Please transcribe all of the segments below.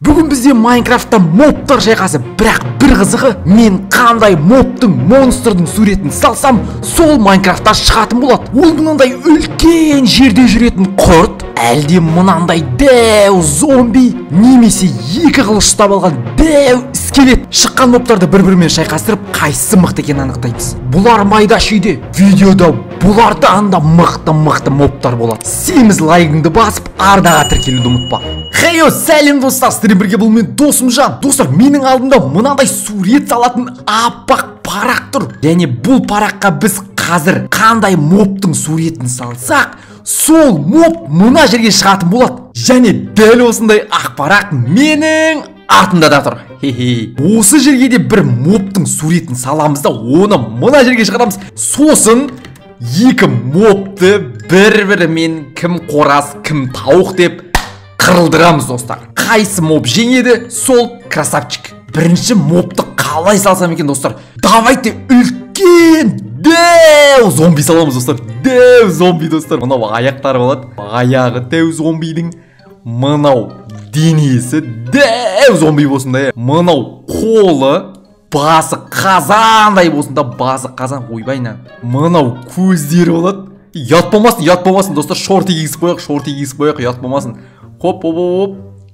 Бүгін бізде Майнкрафтта мобтар шайқасы, бірақ бір қызығы, мен қандай мобтың, монстрдың суретін салсам, сол Майнкрафтта шығатын болады. Ол мынандай үлкен жерде жүретін құрт, әлде мынандай дәу зомби, немесе екі қылыш ұстап алған дәу скелет. Шыққан мобтарды бір-бірімен шайқастырып, қайсысы мықты екенін анықтаймыз. Бұлар майда шүйде, видеода бұлардан да мықты мобтар болады. Семіз лайкыңды басып, ардаға тіркелуді ұмытпа. Хейо, сәлем достар, сіздермен бірге бұл мен Досымжан. Достар, менің алдымда мынандай сурет салатын аппақ парақ тұр. Және бұл параққа біз қазір қандай мобтың суретін салсақ, сол моб мына жерге шығатын болады. Және дәл осындай ақ парақ менің артымда да тұр. Осы жерге де бір мобтың суретін саламыз да, оны мына жерге шығарамыз. Сосын екі мобты бір-бірімен кім қораз, кім тауық деп қырылдырамыз достар. Қайсы моб жеңеді, сол красавчик. Бірінші мобты қалай салсам екен достар? Давайте үлкен дәу зомби саламыз достар. Дәу зомби достар. Мынау аяқтары болады. Аяғы дәу зомбидің. Мынау денесі дәу зомби болсын да. Мынау қолы, басы қазандай болсын да. Басы қазан. Ойбайна. Мынау көздері болады. Ят болмасын достар. Шорты кигізіп қояқ, ят болмасын. Хоп,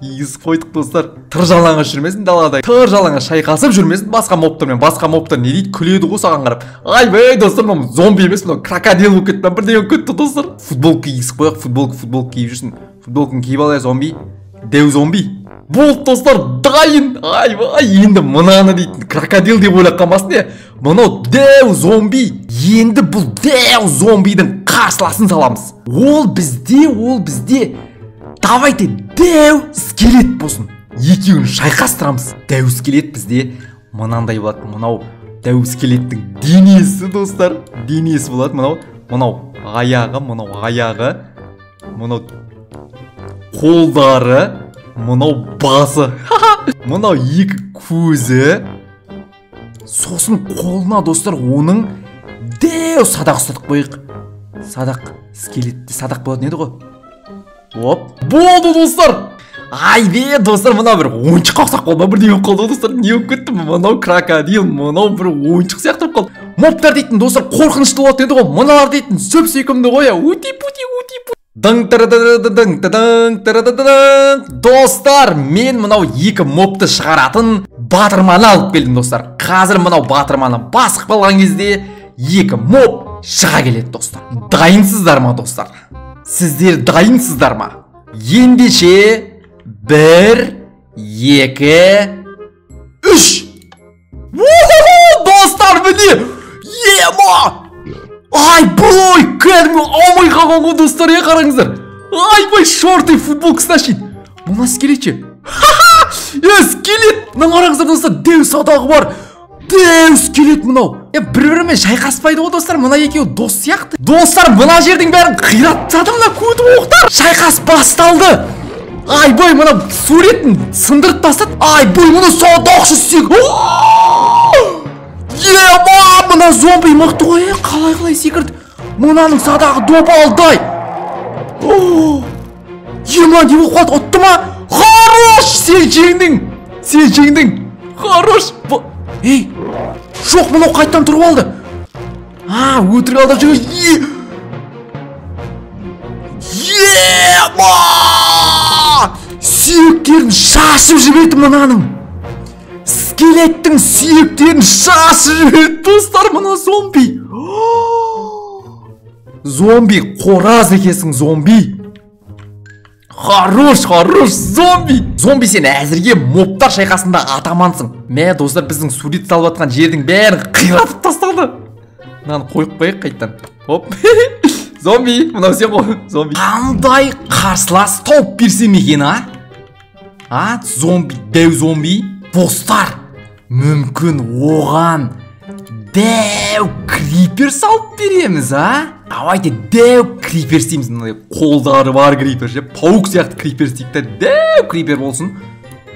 егіз қойдық достар. Тыр жалаңаш жүрмесін далада. Тыр жалаңаш шайқасып жүрмесін басқа мобтармен. Басқа мобтар не дейді? Күледі ғой саған қарап. Айбай достар, мынау зомби емес, мынау крокодил болып кетті. Бірден кетті достар. Футболка кигізіп қояқ, футболка киіп жүрсін. Футболканы киіп алайық зомби. Дәу зомби. Болды достар, дайын. Айбай, енді мынаны дейтін крокодил деп ойлап қалмасын е. Мынау дәу зомби. Енді бұл дәу зомбидің қарсыласын саламыз. Ол бізде Давайте дәу скелет болсын. Екеуін шайқастырамыз. Дәу скелет бізде мынандай болады. Мынау дәу скелеттің денесі достар. Денесі болады. Мынау аяғы, мынау қолдары, мынау басы. Мынау екі көзі. Сосын қолына достар оның дәу садақ ұстатып қойық. Скелетті садақ болады неді ғой? Оп, болды достар. Айбе достар, мынау бір ойыншық қақсақ қолда бірден қолды достар. Не өп кетті? Мынау крокодил, мынау бір ойыншық сияқты болып қалды. Мобтар дейтін достар қорқынышты болады еді ғой. Мыналар дейтін сөп сүйкімді ғой. Достар, мен мынау екі мобты шығаратын батырманы алып келдім достар. Қазір мынау батырманы басып қалған кезде екі моб шыға келеді достар. Дайынсыздар ма достар? Сіздер дайынсыздар ма? Ендеше 1, 2, 3. Достар, міне! Ема! Айбой, кәдімгі алмай қалған ғой достар, қараңыздар. Айбой, шорты футболкасына шейін. Мына скелет ше? Скелет! Мына қараңыздар достар, дәу садағы бар. Дәу скелет мынау. Бір-бірімен шайқаспайды ғой достар, мына екеуі дос сияқты. Достар, мына жердің бәрін қиратсады мына көті оқтар. Шайқас басталды. Айбой, мына суретін сындырып тастады. Айбой, мына садақшы сек. Ема, мына зомби мықты ғой. Қалай секірді. Мынаның садағы доп алдай. Ема, не болып қалды? Отты ма? Хорош! Сен жеңдің. Хорош! Ей, жоқ, мынау қайттан тұрып алды. Өтірік алдап жүр. Ема! Сүйектерін шашып жіберді мынаның. Скелеттің сүйектерін шашып жіберді достар, мына зомби. Зомби, қораз екесің зомби. Хорош зомби. Зомби, сен әзірге мобтар шайқасында атамансың. Мә достар, біздің сурет салып атқан жердің бәрін қиратып тасталды. Мынаны қойып қойық қайттан. Оп. Зомби, мынау сен ғой, зомби. Қандай қарсылас тауып берсем екен, Зомби, дәу зомби. Достар, мүмкін оған дәу крипер салып береміз, Давайте дәу крипер істейміз. Қолдары бар крипер же. Паук сияқты крипер істейікті. Дәу крипер болсын.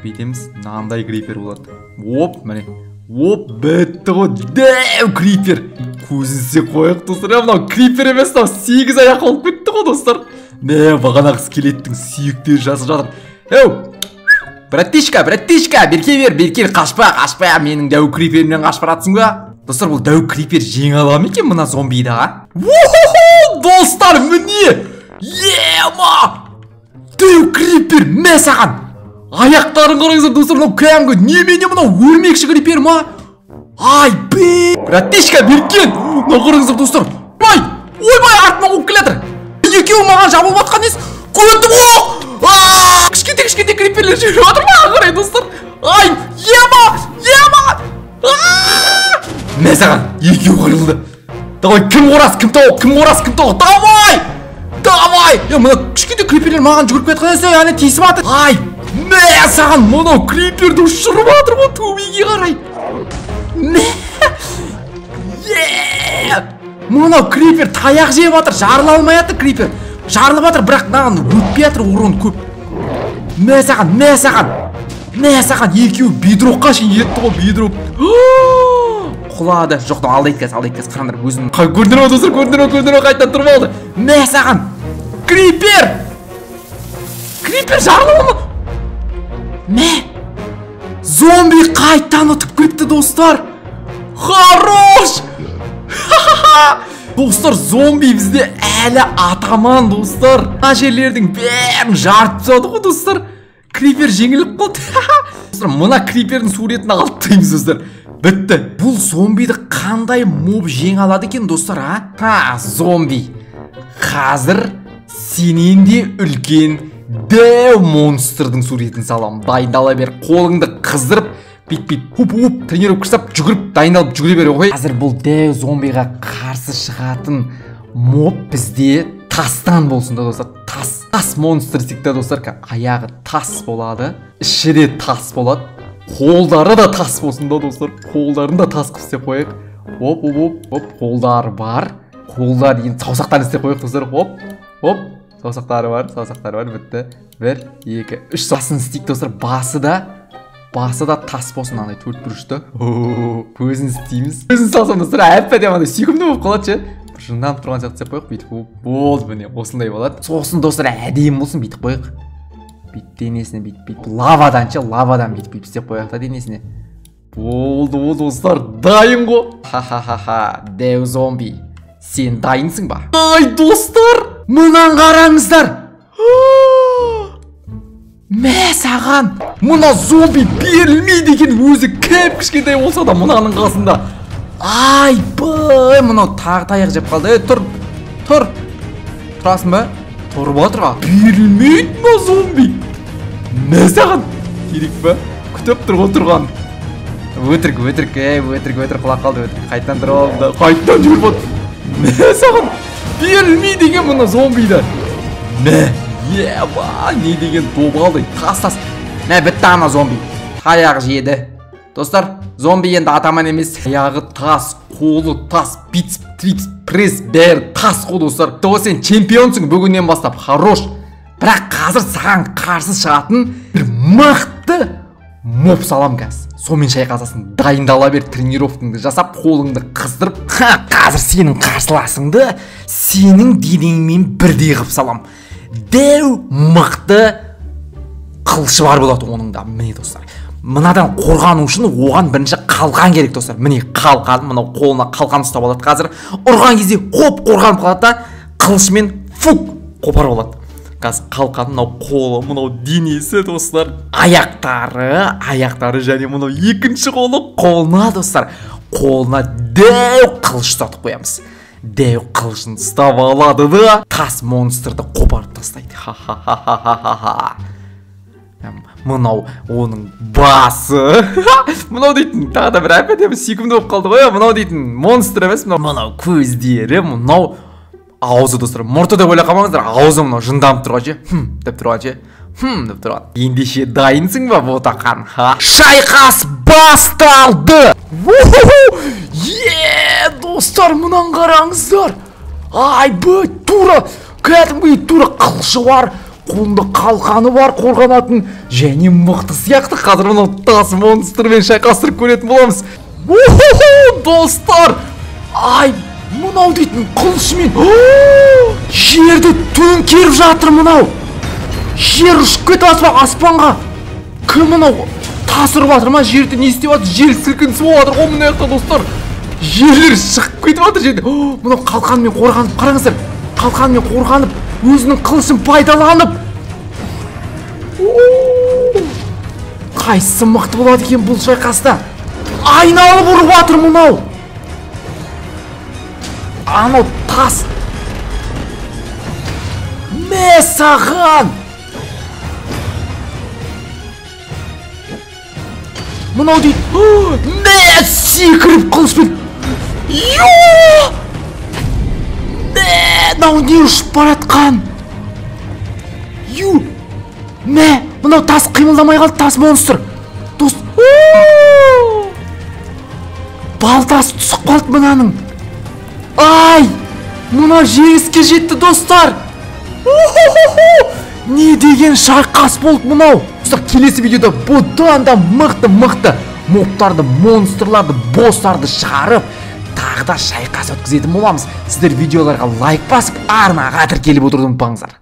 Бейтеміз, мынандай крипер болады. Оп, мәне. Оп, бітті ғой. Дәу крипер. Көзінсе қойық достар. Мынау крипер емес, 8 аяқ болып кетті ғой достар. Бағанағы скелеттің сүйектері жасып жатыр. Братишка, берке қашпа, менің дәу криперімнен қашып баратсың ба? Достар, бұл дәу крипер жеңе ала ма екен мына зомбиді, а? Достар, міне! Ема! Дәу крипер, мә саған! Аяқтарын қараңыздар, достар, мынау кәдімгі немене мынау өрмекші крипер ма? Ай, братишка, беркен! Мынау қараңыздар, достар! Ойбай, артыма қуып келатыр! Екеуі маған жабылып атқан несі? Көрдім, кішкентай криперлер жүріп отыр маған қарай, достар. Ай, ема! Мә саған, екеуі қырылды. Давай, кім қорасы, кім тауы? Давай! Мына кішкентай криперлер маған жүгіріп кеткен есе, әне тесіп атыр. Ай, мә саған, мынау криперді ұшырып атыр ма төбеге қарай. Мынау крипер таяқ жеп атыр, жарыла алмай атыр крипер. Жарылып атыр, бірақ маған өтпей атыр, урон көп. Мә саған, екеуі бедрокқа шейін етті ғой, бедрок. Құлады. Жоқтың, алды еткіз, қарандар, өзім. Көрдір ма, достар, қайтан тұрып алды. Мә саған, крипер жарылып ма? Мә, зомби қайтан ұтып кетті, достар. Хорош! Достар, зомби бізде әлі атаман, достар. Мына жерлердің бәрін жарып тастады ғой, достар. Крипер жеңіліп қалды. Достар, мына крипердің суретін алып тастаймыз, достар. Бітті. Бұл зомбиді қандай моб жеңе алады екен, достар, а? Зомби. Қазір сенен де үлкен дәу монстрдың суретін салам. Дайындала бер, қолыңды қыздырып, бит, хуп, тренировка жасап, жүгіріп, дайындалып жүгіре бер, ғой. Қазір бұл дәу зомбиға қарсы шығатын моб бізде тастан болсын да, достар. Тас монстр секті, достар. Аяғы тас болады, іші де тас болады. Қолдары да тас болсын да, достар. Қолдарын да тас қып істеп қойық. Оп, қолдары бар. Қолдар деген саусақтарын істеп қойық, достар. Оп, саусақтары бар, бітті. 1, 2, 3 тасын істейік, достар. Басы да тас болсын, андай төрт бұрышты. Көзін істейміз. Көзін салсам, достар, әп-әдем андай сүйкімді болып қалады ше. Жынданып тұрған сияқты істеп қойық, бүйтіп болды, міне осындай болады. Сосын, достар, әдемі болсын, бүйтіп қойық. Бүйтіп денесіне, бүйтіп лавадан бүйтіп істеп қойық та денесіне. Болды, достар, дайын ғой. Ха-ха-ха-ха, дәу зомби, сен дайынсың ба? Ай, достар, мынан қараңыздар. Мә саған, мына зомби берілмейді екен, өзі кәп кішкентай болса да мынаның қасында. Ай, мынау тағы таяқ жеп қалды. Тұрасың ба? Тұрып отырға. Берілмейді ма зомби? Мә саған, керек ба? Күтіп тұрған. Өтірік, құлақ қалды, өтірік. Қайтан тұрып алды, қайтан жүріп отыр. Мә саған, берілмейді екен мына зомбиді. Мә, еба, не деген добалды, тас. Мә, бітті ана зомби, таяқ жеді. Достар, зомби енді атаман емес. Аяғы тас, қолы тас, бицп, трипс, пресс, бәрі тас қой, достар. Тоғы сен чемпионсың бүгіннен бастап, хорош. Бірақ қазір саған қарсы шығатын бір мықты моб салам кәз. Сомен шайқасасын, дайындала бер, тренировкаңды жасап, қолыңды қыздырып, қазір сенің қарсыласыңды сенің денеңмен бірдей қып салам. Дәу мықты қылышы бар болады оның да. Міне, достар, мынадан қорғану үшін оған бірінші қалқан керек, достар. Міне қалқан, мынау қолына қалқан ұстап алады. Қазір ұрған кезде қорғанып қалады да, қылышымен қопарып алады. Қазір қалқан, мынау қолы, мынау денесі, достар. Аяқтары және мынау екінші қолына, достар. Қолына дәу қылыш ұстатып қоямыз. Дәу қылышын ұстап алады да, тас монстрды қопарып тастайды. Ха-ха-ха-ха-ха-ха. Мынау оның басы. Мынау дейтін, тағы да бір әп-әдемі сүйкімді болып қалды ғой. Мынау дейтін монстр емес, мынау көздері, мынау аузы, достар. Мұрты деп ойлап қалмаңыздар, аузы мынау жынданып тұрған ше. Деп тұрған. Ендеше дайынсың ба, ботақан? Шайқас басталды. Достар, мұнан қараңыздар. Ай, тура, кәдімгі тура қылышы бар, қолында қалқаны бар, қорғанатын, және мықты сияқты. Қазір мұнау тас монстрмен шайқастырып көретін боламыз. Достар, ай, мұнау дейтін қылышымен жерді төңкеріп жатыр. Мұнау жер ұшып кетіп аспанға. Кім мынау? Тас ұрып жатыр ма? Жерде не істеп жатыр? Жер сілкінісі болып жатыр ғой мына жақта достар. Жерлер шығып кетіп жатыр жерде. Мынау қалқанмен қорғанып, қараңыздар. Қалқанмен қорғанып, өзінің қылышын пайдаланып. Қайсысы мықты болады екен бұл шайқаста? Айналып ұрып жатыр мынау. Анау тас. Мә саған. Мынау дейді. Мә секіріп қылышпен. Мынау не ұшып баратқан? Мә, мынау тас қимылдамай қалды, тас монстр. Дос. Балтасы түсіп қалды мынаның. Ай, мынау жеңіске жетті достар. Не деген шайқас болды мынау. Достар, келесі видеода бұдан да мықты мобтарды, монстрларды, босстарды шығарып, тағы да шайқас өткізетін боламыз. Сіздер видеоларға лайк басып, арнаға тіркеліп отыруды ұмытпаңыздар.